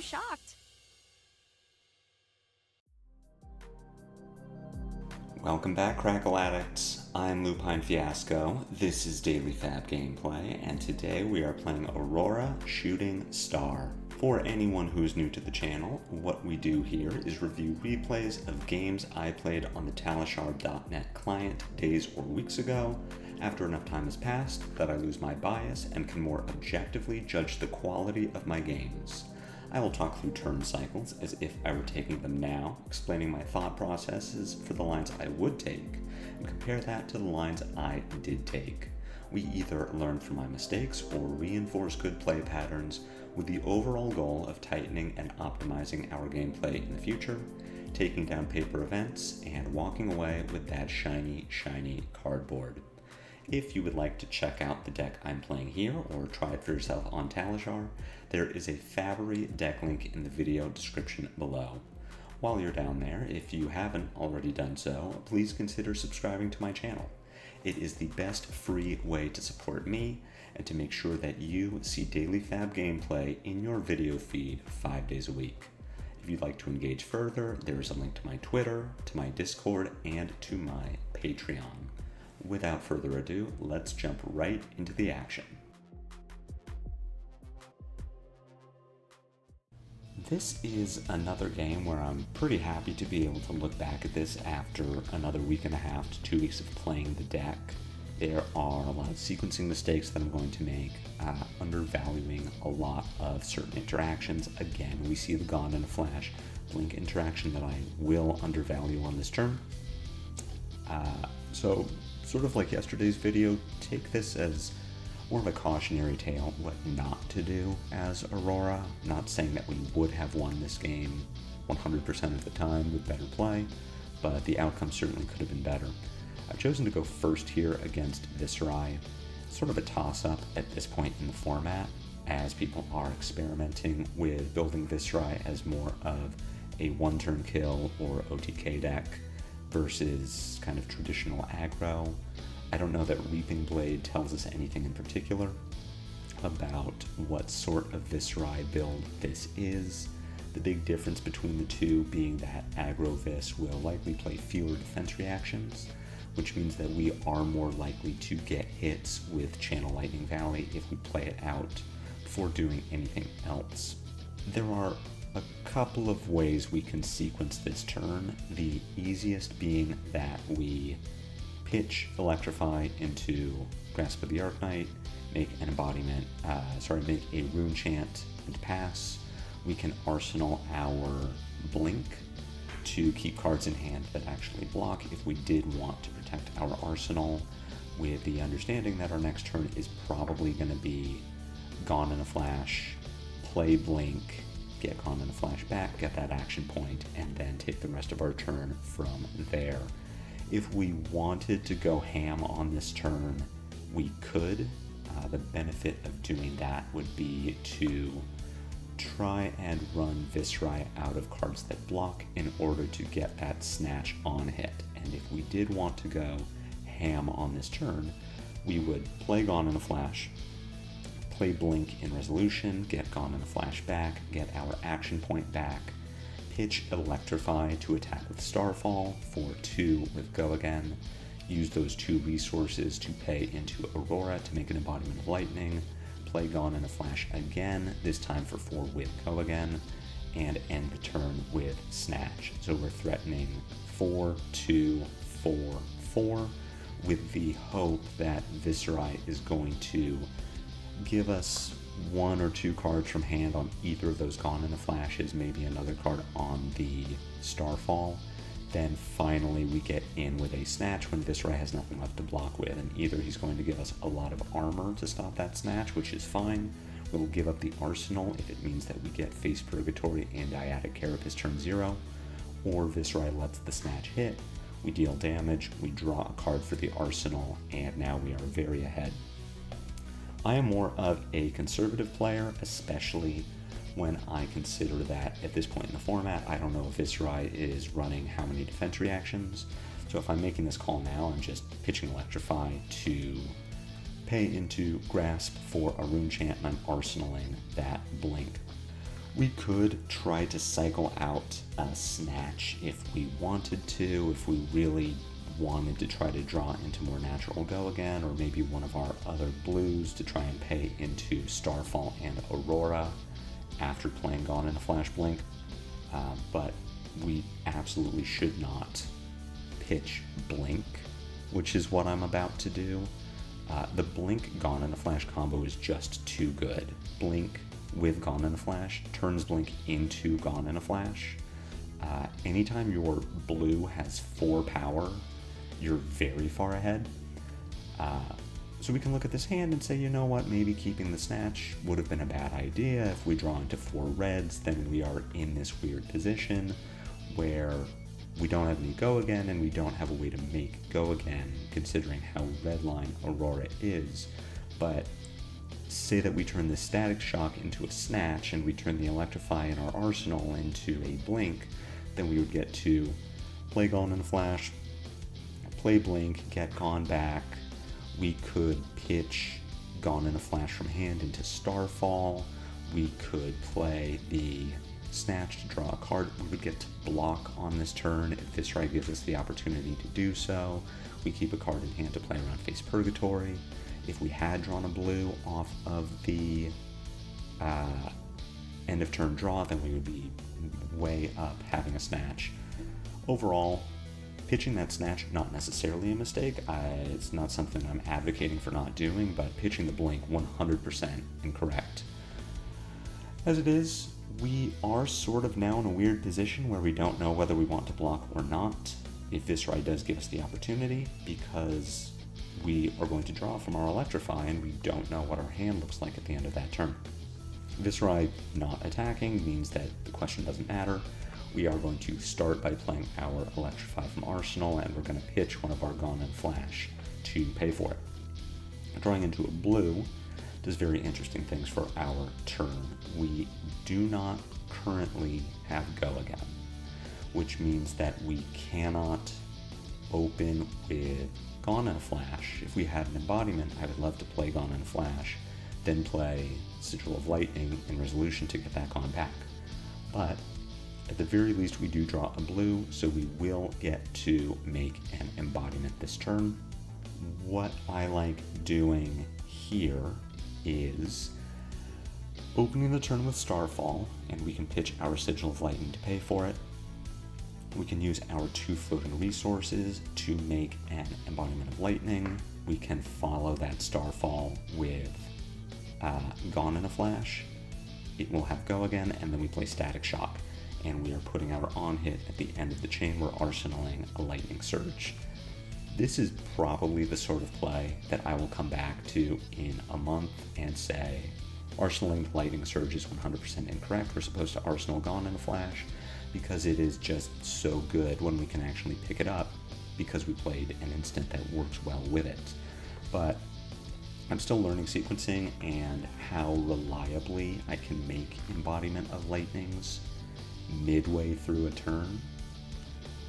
shocked. Welcome back, Crackle Addicts. I'm Lupine Fiasco. This is Daily FaB Gameplay, and today we are playing Aurora Shooting Star. For anyone who's new to the channel, what we do here is review replays of games I played on the Talishar.net client days or weeks ago, after enough time has passed that I lose my bias and can more objectively judge the quality of my games. I will talk through turn cycles as if I were taking them now, explaining my thought processes for the lines I would take, and compare that to the lines I did take. We either learn from my mistakes or reinforce good play patterns with the overall goal of tightening and optimizing our gameplay in the future, taking down paper events, and walking away with that shiny cardboard. If you would like to check out the deck I'm playing here or try it for yourself on Talishar, there is a FaB deck link in the video description below. While you're down there, if you haven't already done so, please consider subscribing to my channel. It is the best free way to support me and to make sure that you see daily FaB gameplay in your video feed 5 days a week. If you'd like to engage further, there is a link to my Twitter, to my Discord, and to my Patreon. Without further ado, let's jump right into the action. This is another game where I'm pretty happy to be able to look back at this after another week and a half to 2 weeks of playing the deck. There are a lot of sequencing mistakes that I'm going to make, undervaluing a lot of certain interactions. Again, we see the Gone in a Flash blink interaction that I will undervalue on this turn. So sort of like yesterday's video, take this as more of a cautionary tale what not to do as Aurora. Not saying that we would have won this game 100% of the time with better play, but the outcome certainly could have been better. I've chosen to go first here against Viserai, sort of a toss-up at this point in the format, as people are experimenting with building Viserai as more of a one-turn kill or OTK deck versus kind of traditional aggro. I don't know that Reaping Blade tells us anything in particular about what sort of Viserai build this is. The big difference between the two being that aggro Vis will likely play fewer defense reactions, which means that we are more likely to get hits with Channel Lightning Valley if we play it out before doing anything else. There are a couple of ways we can sequence this turn, the easiest being that we pitch Electrify into Grasp of the Arknight, make an embodiment, make a rune chant and pass. We can arsenal our blink to keep cards in hand that actually block if we did want to protect our arsenal, with the understanding that our next turn is probably going to be Gone in a Flash, play blink, get Gone in a Flash back, get that action point, and then take the rest of our turn from there. If we wanted to go ham on this turn, we could. The benefit of doing that would be to try and run Viserai out of cards that block in order to get that snatch on hit. And if we did want to go ham on this turn, we would play Gone in a Flash, play Blink in Resolution, get Gone in a Flash back, get our action point back, pitch Electrify to attack with Starfall for 2 with Go Again, use those 2 resources to pay into Aurora to make an embodiment of lightning, play Gone in a Flash again, this time for 4 with Go Again, and end the turn with Snatch. So we're threatening 4, 2, 4, 4, with the hope that Viserai is going to give us 1 or 2 cards from hand on either of those Gone in a Flashes, maybe another card on the Starfall. Then finally we get in with a Snatch when Viserai has nothing left to block with, and either he's going to give us a lot of armor to stop that Snatch, which is fine. We'll give up the Arsenal if it means that we get Face Purgatory and Dyadic Carapace turn 0, or Viserai lets the Snatch hit, we deal damage, we draw a card for the Arsenal, and now we are very ahead. I am more of a conservative player, especially when I consider that at this point in the format, I don't know if Viserai is running how many defense reactions. So if I'm making this call now, I'm just pitching Electrify to pay into Grasp for a rune chant, and I'm arsenaling that blink. We could try to cycle out a Snatch if we wanted to, if we really wanted to try to draw into more natural go again, or maybe one of our other blues to try and pay into Starfall and Aurora after playing Gone in a Flash Blink. But we absolutely should not pitch Blink, which is what I'm about to do. The Blink Gone in a Flash combo is just too good. Blink with Gone in a Flash turns Blink into Gone in a Flash. Anytime your blue has 4 power, you're very far ahead. So we can look at this hand and say, you know what, maybe keeping the Snatch would have been a bad idea. If we draw into 4 reds, then we are in this weird position where we don't have any go again, and we don't have a way to make go again, considering how redline Aurora is. But say that we turn the Static Shock into a Snatch, and we turn the Electrify in our arsenal into a Blink, then we would get to play Gone in a Flash, play Blink, get Gone back. We could pitch Gone in a Flash from hand into Starfall. We could play the Snatch to draw a card. We would get to block on this turn if Viserai gives us the opportunity to do so. We keep a card in hand to play around Face Purgatory. If we had drawn a blue off of the end of turn draw, then we would be way up having a Snatch. Overall, pitching that Snatch, not necessarily a mistake. It's not something I'm advocating for not doing, but pitching the Blink, 100% incorrect. As it is, we are sort of now in a weird position where we don't know whether we want to block or not, if Viserai does give us the opportunity, because we are going to draw from our Electrify and we don't know what our hand looks like at the end of that turn. Viserai not attacking means that the question doesn't matter. We are going to start by playing our Electrify from Arsenal, and we're going to pitch one of our Gone in Flash to pay for it. Drawing into a blue does very interesting things for our turn. We do not currently have go again, which means that we cannot open with Gone in a Flash. If we had an embodiment, I would love to play Gone in a Flash, then play Sigil of Lightning in Resolution to get that Gone back. But at the very least, we do draw a blue, so we will get to make an embodiment this turn. What I like doing here is opening the turn with Starfall, and we can pitch our Sigil of Lightning to pay for it. We can use our 2 floating resources to make an embodiment of Lightning. We can follow that Starfall with Gone in a Flash. It will have go again, and then we play Static Shock. And we are putting our on hit at the end of the chain. We're arsenaling a Lightning Surge. This is probably the sort of play that I will come back to in a month and say, arsenaling the Lightning Surge is 100% incorrect. We're supposed to arsenal Gone in a Flash, because it is just so good when we can actually pick it up, because we played an instant that works well with it. But I'm still learning sequencing and how reliably I can make embodiment of Lightnings midway through a turn.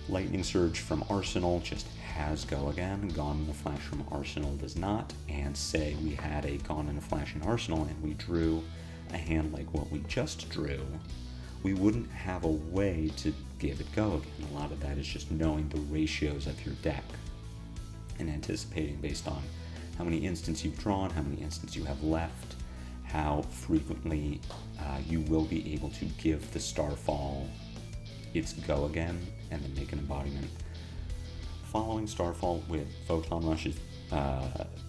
Lightning Surge from Arsenal just has go again. Gone in a Flash from Arsenal does not. And say we had a Gone in a Flash in Arsenal and we drew a hand like what we just drew, we wouldn't have a way to give it go again. A lot of that is just knowing the ratios of your deck and anticipating based on how many instants you've drawn, how many instants you have left, how frequently you will be able to give the Starfall its go again and then make an embodiment. Following Starfall with Photon Rush is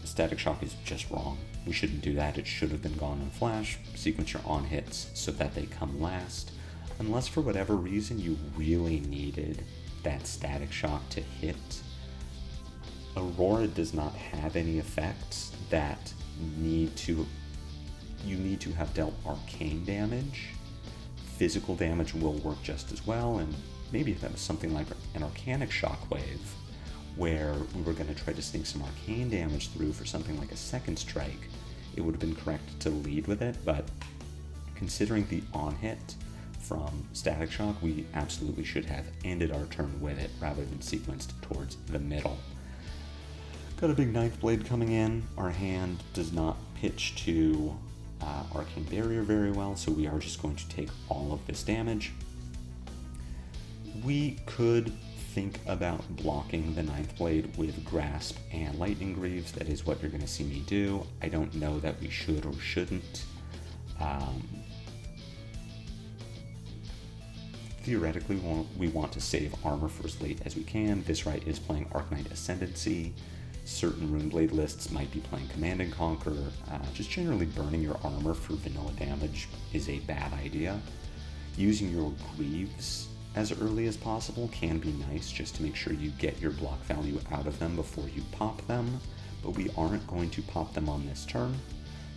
Static Shock is just wrong. We shouldn't do that. It should have been Gone in Flash. Sequence your on hits so that they come last. Unless for whatever reason you really needed that Static Shock to hit, Aurora does not have any effects that you need to have dealt arcane damage. Physical damage will work just as well, and maybe if that was something like an Arcanic Shockwave, where we were going to try to sneak some arcane damage through for something like a second strike, it would have been correct to lead with it, but considering the on-hit from Static Shock, we absolutely should have ended our turn with it rather than sequenced towards the middle. Got a big 9th blade coming in. Our hand does not pitch to Arcane Barrier very well, so we are just going to take all of this damage. We could think about blocking the Ninth Blade with Grasp and Lightning Greaves. That is what you're going to see me do. I don't know that we should or shouldn't. Theoretically, we want to save armor for as late as we can. Viserai is playing Arcanite Ascendancy. Certain Runeblade lists might be playing Command and Conquer. Just generally burning your armor for vanilla damage is a bad idea. Using your Greaves as early as possible can be nice, just to make sure you get your block value out of them before you pop them, but we aren't going to pop them on this turn,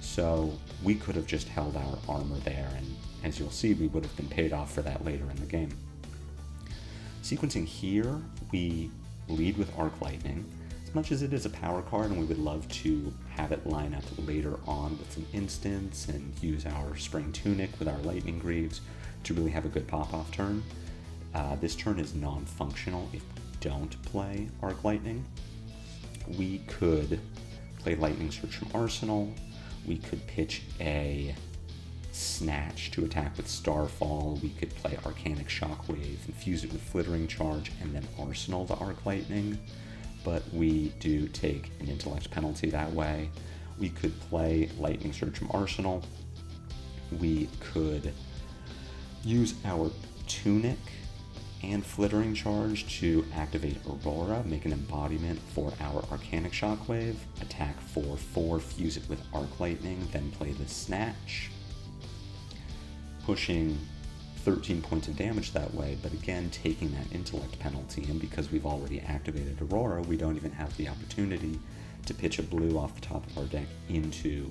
so we could have just held our armor there, and as you'll see, we would have been paid off for that later in the game. Sequencing here, we lead with Arc Lightning. As much as it is a power card and we would love to have it line up later on with some instants and use our Spring Tunic with our Lightning Greaves to really have a good pop-off turn, this turn is non-functional if we don't play Arc Lightning. We could play Lightning Surge from Arsenal. We could pitch a Snatch to attack with Starfall. We could play Arcanic Shockwave, infuse it with Flittering Charge, and then Arsenal the Arc Lightning. But we do take an intellect penalty that way. We could play Lightning Surge from Arsenal. We could use our Tunic and Flittering Charge to activate Aurora, make an embodiment for our Arcanic Shockwave, attack for 4, fuse it with Arc Lightning, then play the Snatch, pushing 13 points of damage that way, but again taking that intellect penalty, and because we've already activated Aurora, we don't even have the opportunity to pitch a blue off the top of our deck into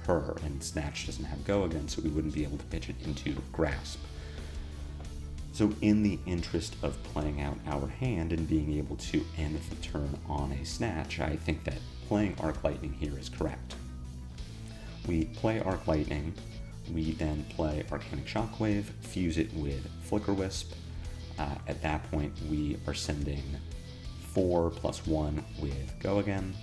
her, and Snatch doesn't have Go again, so we wouldn't be able to pitch it into Grasp. So in the interest of playing out our hand and being able to end the turn on a Snatch, I think that playing Arc Lightning here is correct. We play Arc Lightning, we then play Arcanic Shockwave, fuse it with Flicker Wisp. At that point, we are sending 4+1 with Go again.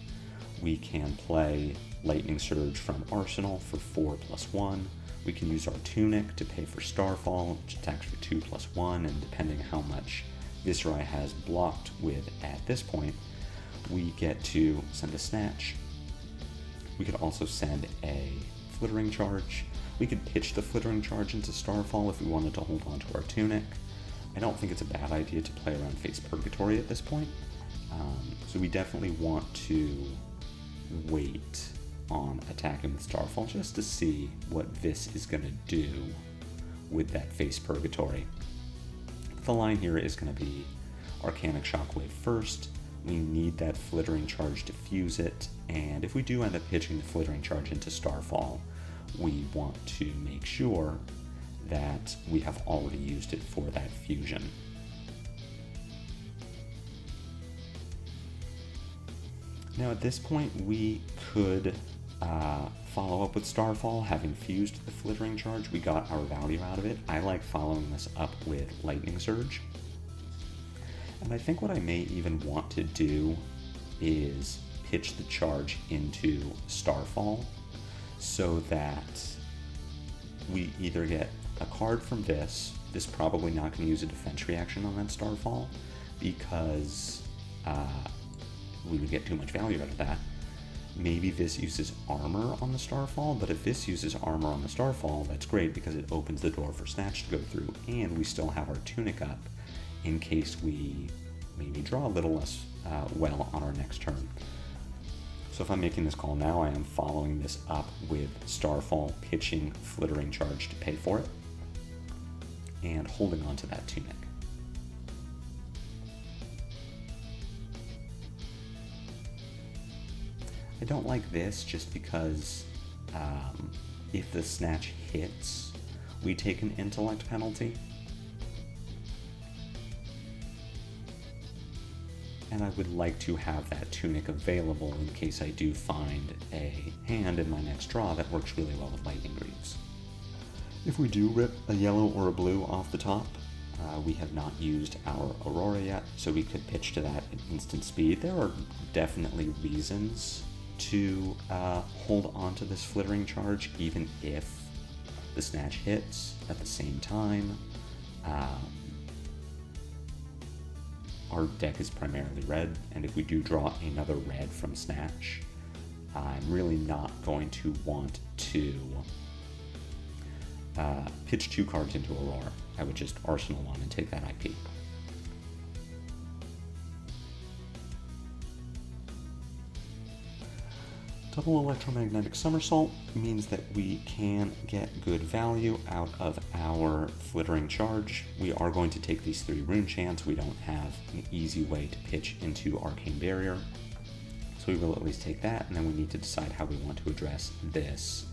We can play Lightning Surge from Arsenal for 4+1. We can use our Tunic to pay for Starfall, which attacks for 2+1, and depending how much Viserai has blocked with at this point, we get to send a Snatch. We could also send a Flittering Charge. We could pitch the Flittering Charge into Starfall if we wanted to hold on to our Tunic. I don't think it's a bad idea to play around Face Purgatory at this point, so we definitely want to wait on attacking with Starfall just to see what this is going to do with that Face Purgatory. The line here is going to be Arcanic Shockwave first. We need that Flittering Charge to fuse it, and if we do end up pitching the Flittering Charge into Starfall, we want to make sure that we have already used it for that fusion. Now at this point we could follow up with Starfall, having fused the Flittering Charge. We got our value out of it. I like following this up with Lightning Surge. And I think what I may even want to do is pitch the charge into Starfall so that we either get a card from this probably not going to use a defense reaction on that Starfall because we would get too much value out of that. Maybe this uses armor on the Starfall, but if this uses armor on the Starfall, that's great because it opens the door for Snatch to go through, and we still have our Tunic up in case we maybe draw a little less well on our next turn. So if I'm making this call now, I am following this up with Starfall, pitching Flittering Charge to pay for it, and holding on to that Tunic. I don't like this just because if the Snatch hits, we take an intellect penalty. And I would like to have that Tunic available in case I do find a hand in my next draw that works really well with Lightning Greaves. If we do rip a yellow or a blue off the top, we have not used our Aurora yet, so we could pitch to that at instant speed. There are definitely reasons to hold on to this Flittering Charge even if the Snatch hits at the same time. Our deck is primarily red, and if we do draw another red from Snatch, I'm really not going to want to pitch 2 cards into Aurora. I would just Arsenal one and take that IP. Double Electromagnetic Somersault means that we can get good value out of our Flittering Charge. We are going to take these 3 Rune Chants. We don't have an easy way to pitch into Arcane Barrier, so we will at least take that, and then we need to decide how we want to address this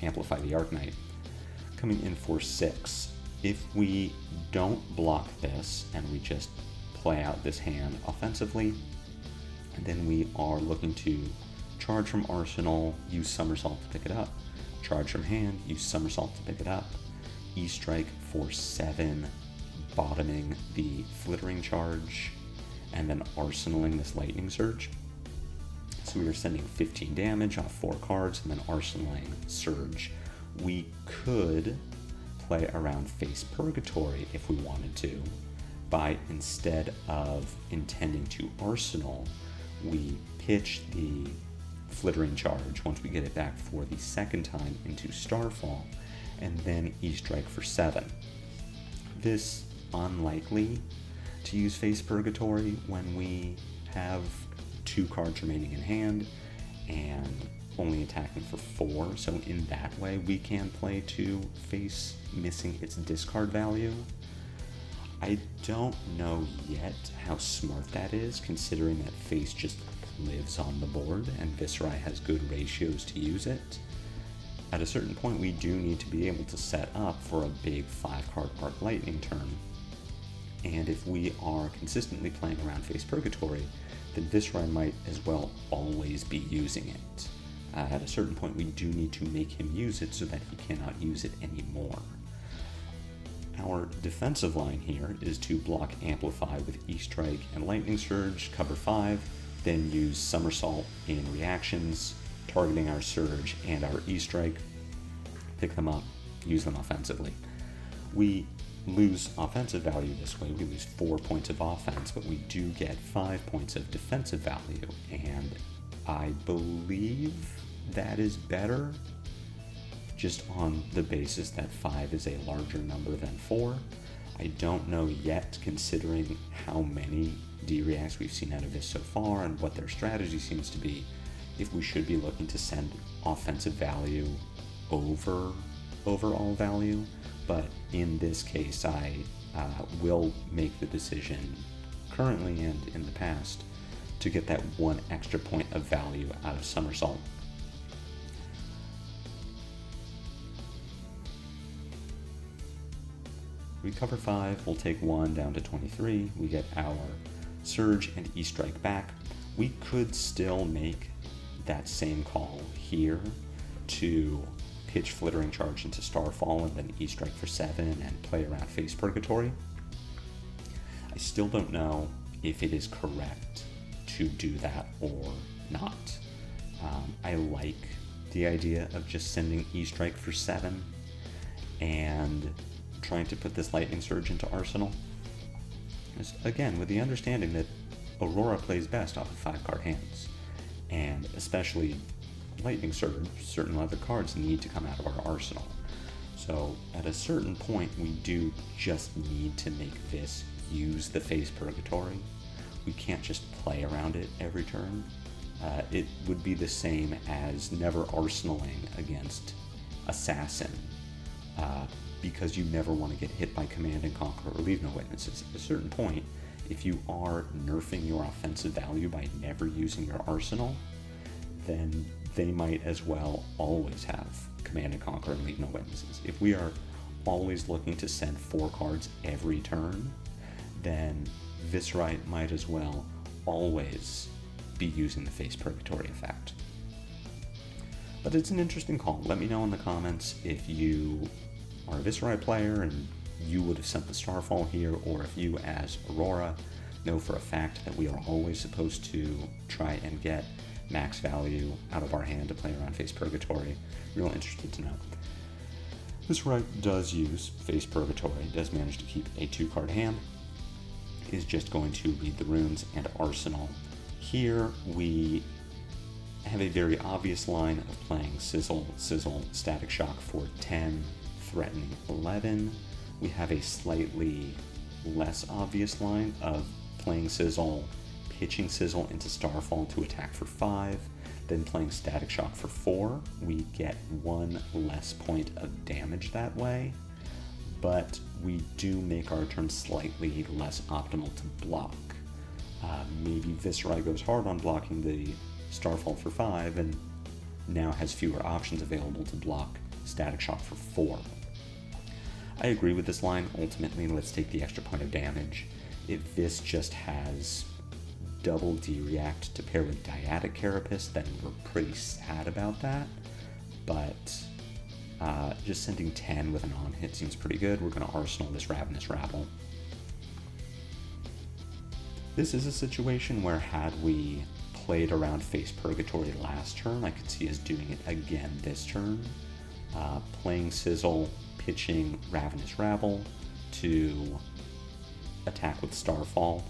Amplify the Arknight. Coming in for 6. If we don't block this and we just play out this hand offensively, then we are looking to charge from Arsenal, use Somersault to pick it up, charge from hand, use Somersault to pick it up, E-Strike for 7, bottoming the Flittering Charge, and then arsenaling this Lightning Surge. So we are sending 15 damage off 4 cards and then arsenaling Surge. We could play around Face Purgatory if we wanted to, by instead of intending to arsenal, we pitch the Flittering Charge once we get it back for the second time into Starfall, and then E-Strike for 7. This unlikely to use Face Purgatory when we have 2 cards remaining in hand and only attacking for 4, so in that way we can play to Face missing its discard value. I don't know yet how smart that is, considering that Face just lives on the board and Viserai has good ratios to use it. At a certain point we do need to be able to set up for a big 5-card Arc Lightning turn, and if we are consistently playing around Face Purgatory, then Viserai might as well always be using it. At a certain point we do need to make him use it so that he cannot use it anymore. Our defensive line here is to block Amplify with E-Strike and Lightning Surge, cover 5, then use Somersault in reactions, targeting our Surge and our E-Strike, pick them up, use them offensively. We lose offensive value this way. We lose 4 points of offense, but we do get 5 points of defensive value, and I believe that is better just on the basis that 5 is a larger number than 4. I don't know yet, considering how many D-reacts we've seen out of this so far and what their strategy seems to be, if we should be looking to send offensive value over overall value, but in this case I will make the decision currently and in the past to get that 1 extra point of value out of Somersault. We cover 5, we'll take 1 down to 23, we get our Surge and E-Strike back. We could still make that same call here to pitch Flittering Charge into Starfall and then E-Strike for 7 and play around Face Purgatory. I still don't know if it is correct to do that or not. I like the idea of just sending E-Strike for 7 and trying to put this Lightning Surge into Arsenal. Again, with the understanding that Aurora plays best off of 5-card hands, and especially Lightning Surge, certain other cards need to come out of our arsenal. So at a certain point we do just need to make this use the Face Purgatory. We can't just play around it every turn. It would be the same as never arsenaling against Assassin, because you never want to get hit by Command and Conquer or Leave No Witnesses. At a certain point, if you are nerfing your offensive value by never using your arsenal, then they might as well always have Command and Conquer and Leave No Witnesses. If we are always looking to send 4 cards every turn, then Viserai might as well always be using the Face Purgatory effect. But it's an interesting call. Let me know in the comments if you are a Viserai player and you would have sent the Starfall here, or if you, as Aurora, know for a fact that we are always supposed to try and get max value out of our hand to play around Face Purgatory. Real interested to know. Viserai does use Face Purgatory, does manage to keep a 2-card hand, is just going to read the runes and arsenal. Here we have a very obvious line of playing Sizzle, Static Shock for 10, threatening 11. We have a slightly less obvious line of playing Sizzle, pitching Sizzle into Starfall to attack for 5, then playing Static Shock for 4. We get 1 less point of damage that way, but we do make our turn slightly less optimal to block. Maybe Viserai goes hard on blocking the Starfall for 5 and now has fewer options available to block Static Shock for 4. I agree with this line. Ultimately, let's take the extra point of damage. If this just has double D-React to pair with Dyadic Carapace, then we're pretty sad about that. But just sending 10 with an on-hit seems pretty good. We're going to Arsenal this Ravenous Rabble. This is a situation where had we played around Face Purgatory last turn, I could see us doing it again this turn. Playing Sizzle, pitching Ravenous Rabble to attack with Starfall,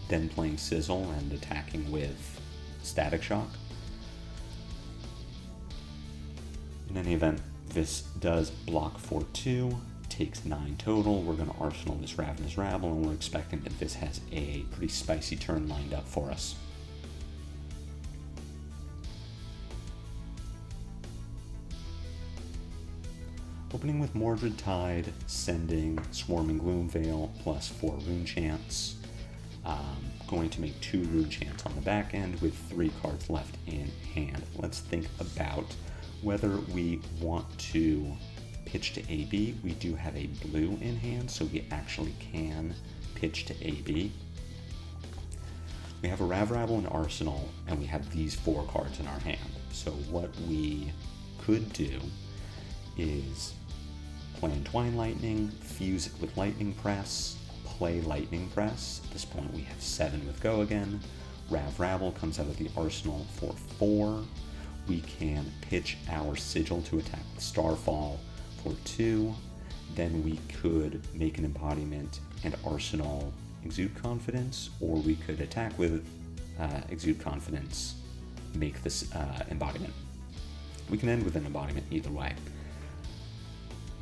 then playing Sizzle and attacking with Static Shock. In any event, this does block for 2, takes 9 total. We're going to Arsenal this Ravenous Rabble, and we're expecting that this has a pretty spicy turn lined up for us. Opening with Mordred Tide, sending Swarming Gloomveil plus 4 Rune Chants. Going to make 2 Rune Chants on the back end with 3 cards left in hand. Let's think about whether we want to pitch to AB. We do have a blue in hand, so we actually can pitch to AB. We have a Rav-Rabble in Arsenal, and we have these 4 cards in our hand. So what we could do is play Twine Lightning, fuse it with Lightning Press, play Lightning Press. At this point we have 7 with Go again. Rav-Rabble comes out of the arsenal for 4. We can pitch our Sigil to attack with Starfall for 2. Then we could make an embodiment and arsenal Exude Confidence, or we could attack with Exude Confidence, make this embodiment. We can end with an embodiment either way.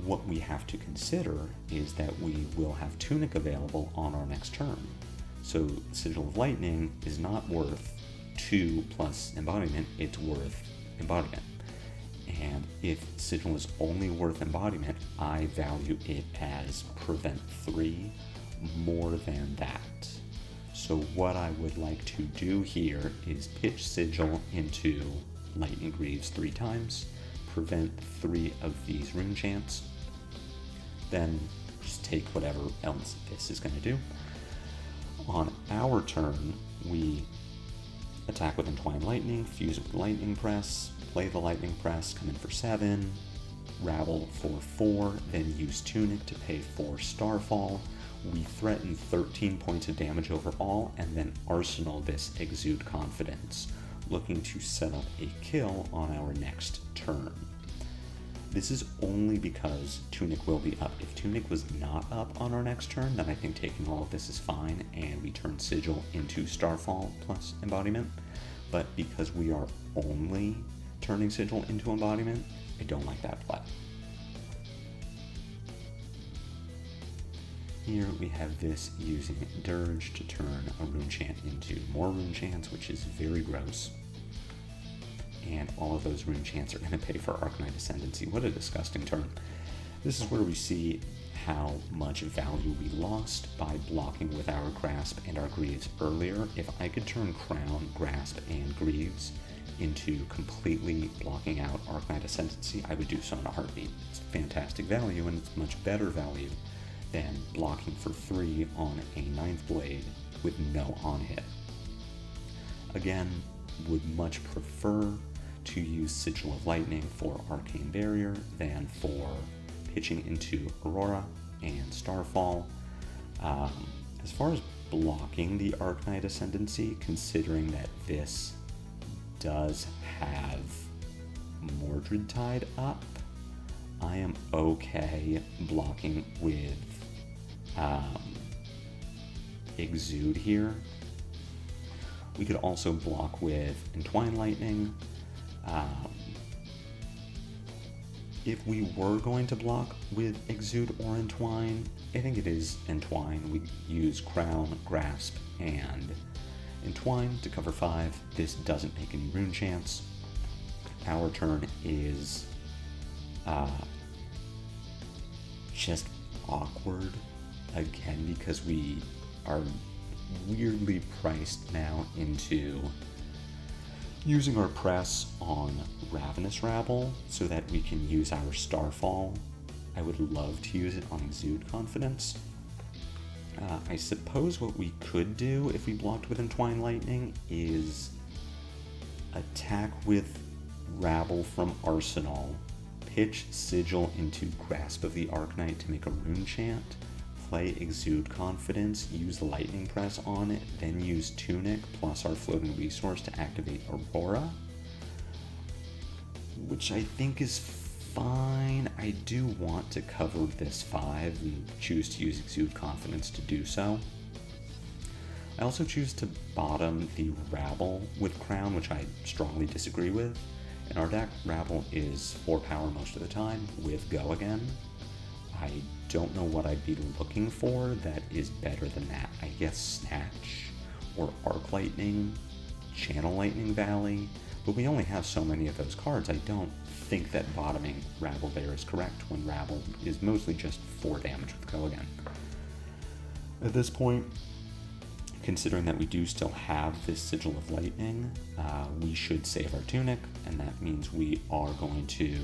What we have to consider is that we will have Tunic available on our next turn. So Sigil of Lightning is not worth 2 plus embodiment, it's worth embodiment. And if Sigil is only worth embodiment, I value it as prevent 3 more than that. So what I would like to do here is pitch Sigil into Lightning Greaves 3 times, prevent 3 of these Rune Chants, then just take whatever else this is going to do. On our turn, we attack with Entwine Lightning, fuse it with Lightning Press, play the Lightning Press, come in for 7, Rabble for 4, then use Tunic to pay for Starfall. We threaten 13 points of damage overall, and then arsenal this Exude Confidence, looking to set up a kill on our next turn. This is only because Tunic will be up. If Tunic was not up on our next turn, then I think taking all of this is fine, and we turn Sigil into Starfall plus Embodiment. But because we are only turning Sigil into Embodiment, I don't like that play. Here we have this using Dirge to turn a Rune Chant into more Rune Chants, which is very gross. And all of those Rune Chants are going to pay for Arcanine Ascendancy. What a disgusting turn. This is where we see how much value we lost by blocking with our Grasp and our Greaves earlier. If I could turn Crown, Grasp, and Greaves into completely blocking out Arcanine Ascendancy, I would do so in a heartbeat. It's fantastic value, and it's much better value than blocking for 3 on a 9th Blade with no on-hit. Again, would much prefer to use Sigil of Lightning for Arcane Barrier than for pitching into Aurora and Starfall. As far as blocking the Arknight Ascendancy, considering that this does have Mordred tied up. I am okay blocking with Exude here. We could also block with Entwine Lightning. If we were going to block with Exude or Entwine, I think it is Entwine. We use Crown, Grasp, and Entwine to cover 5. This doesn't make any rune chance. Our turn is just awkward again because we are weirdly priced now into using our press on Ravenous Rabble so that we can use our Starfall. I would love to use it on Exude Confidence. I suppose what we could do if we blocked with Entwine Lightning is attack with Rabble from Arsenal, pitch Sigil into Grasp of the Arknight to make a rune chant, play Exude Confidence, use Lightning Press on it, then use Tunic plus our floating resource to activate Aurora, which I think is fine. I do want to cover this 5 and choose to use Exude Confidence to do so. I also choose to bottom the Rabble with Crown, which I strongly disagree with. In our deck, Rabble is 4 power most of the time with Go Again. I don't know what I'd be looking for that is better than that. I guess Snatch or Arc Lightning, Channel Lightning Valley, but we only have so many of those cards. I don't think that bottoming Rabble there is correct when Rabble is mostly just 4 damage with Go Again. At this point, considering that we do still have this Sigil of Lightning, we should save our Tunic, and that means we are going to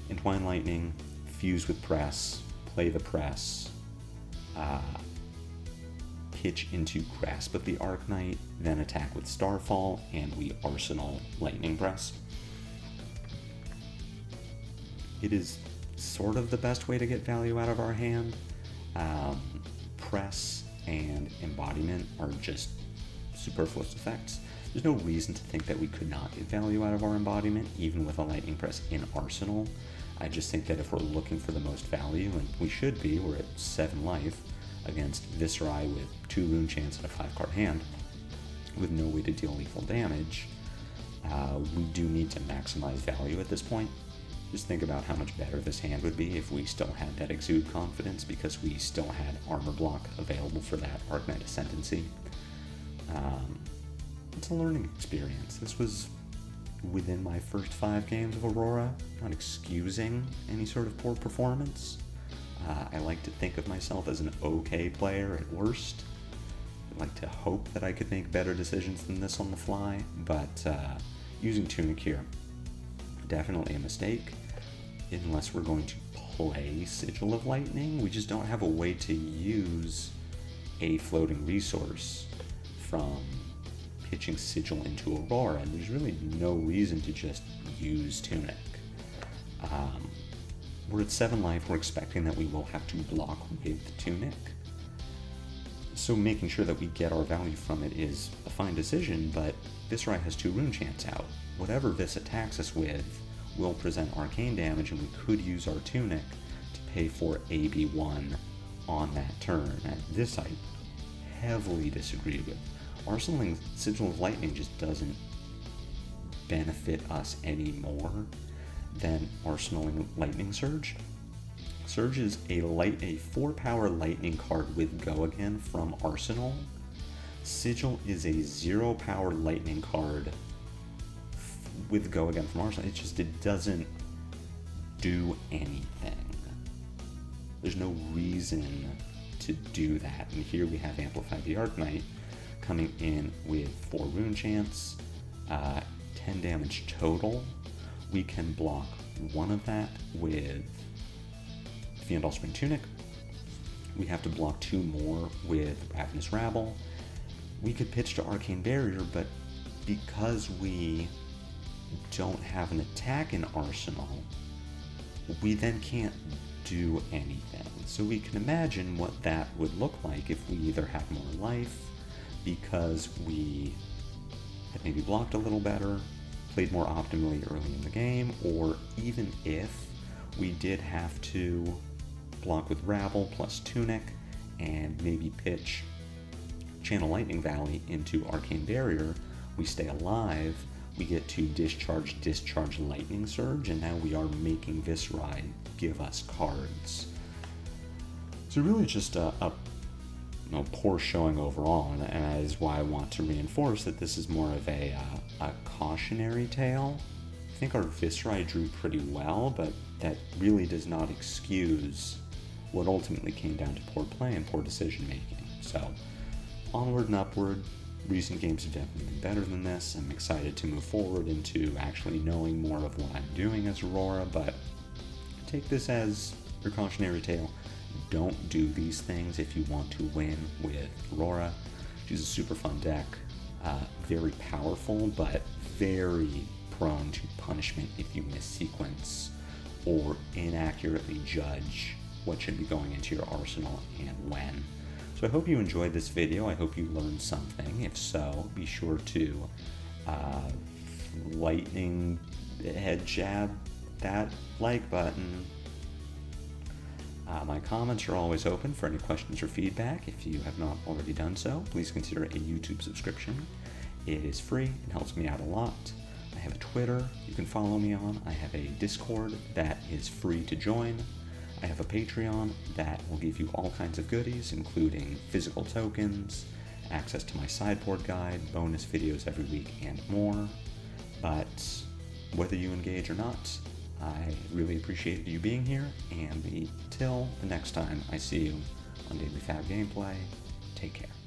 Entwine Lightning, fuse with Press, play the Press, pitch into Grasp of the Arknight, then attack with Starfall, and we Arsenal Lightning Press. It is sort of the best way to get value out of our hand. Press and Embodiment are just superfluous effects. There's no reason to think that we could not get value out of our Embodiment, even with a Lightning Press in Arsenal. I just think that if we're looking for the most value, and we should be, we're at 7 life against Viserai with 2 rune chants and a 5-card hand, with no way to deal lethal damage, we do need to maximize value at this point. Just think about how much better this hand would be if we still had that Exude Confidence, because we still had Armor Block available for that Arknight Ascendancy. It's a learning experience. This was within my first 5 games of Aurora, not excusing any sort of poor performance. I like to think of myself as an okay player at worst. I'd like to hope that I could make better decisions than this on the fly, but using Tunic here, definitely a mistake. Unless we're going to play Sigil of Lightning, we just don't have a way to use a floating resource from pitching Sigil into Aurora, and there's really no reason to just use Tunic. We're at 7 life, we're expecting that we will have to block with Tunic, so making sure that we get our value from it is a fine decision, but Viserai has 2 rune chants out. Whatever this attacks us with will present arcane damage, and we could use our Tunic to pay for AB1 on that turn, and this I heavily disagree with. Arsenaling Sigil of Lightning just doesn't benefit us any more than arsenaling Lightning Surge. Surge is a 4-power lightning card with Go Again from Arsenal. Sigil is a 0-power lightning card with Go Again from Arsenal. It doesn't do anything. There's no reason to do that. And here we have Amplify the Arknight coming in with 4 rune chants, 10 damage total. We can block 1 of that with Fiend Allspring Tunic. We have to block 2 more with Ravenous Rabble. We could pitch to Arcane Barrier, but because we don't have an attack in Arsenal, we then can't do anything. So we can imagine what that would look like if we either had more life because we had maybe blocked a little better, played more optimally early in the game, or even if we did have to block with Rabble plus Tunic and maybe pitch Channel Lightning Valley into Arcane Barrier, we stay alive, we get to discharge Lightning Surge, and now we are making Viserai give us cards. So really just a poor showing overall, and that is why I want to reinforce that this is more of a cautionary tale. I think our Viserai drew pretty well, but that really does not excuse what ultimately came down to poor play and poor decision making. So onward and upward. Recent games have definitely been better than this. I'm excited to move forward into actually knowing more of what I'm doing as Aurora, but take this as your cautionary tale. Don't do these things if you want to win with Aurora. She's a super fun deck, very powerful, but very prone to punishment if you missequence or inaccurately judge what should be going into your arsenal and when. So I hope you enjoyed this video. I hope you learned something. If so, be sure to lightning head jab that like button. My comments are always open for any questions or feedback. If you have not already done so, please consider a YouTube subscription. It is free and helps me out a lot. I have a Twitter you can follow me on. I have a Discord that is free to join. I have a Patreon that will give you all kinds of goodies, including physical tokens, access to my sideboard guide, bonus videos every week, and more. But whether you engage or not, I really appreciate you being here, and until the next time I see you on Daily FaB Gameplay, take care.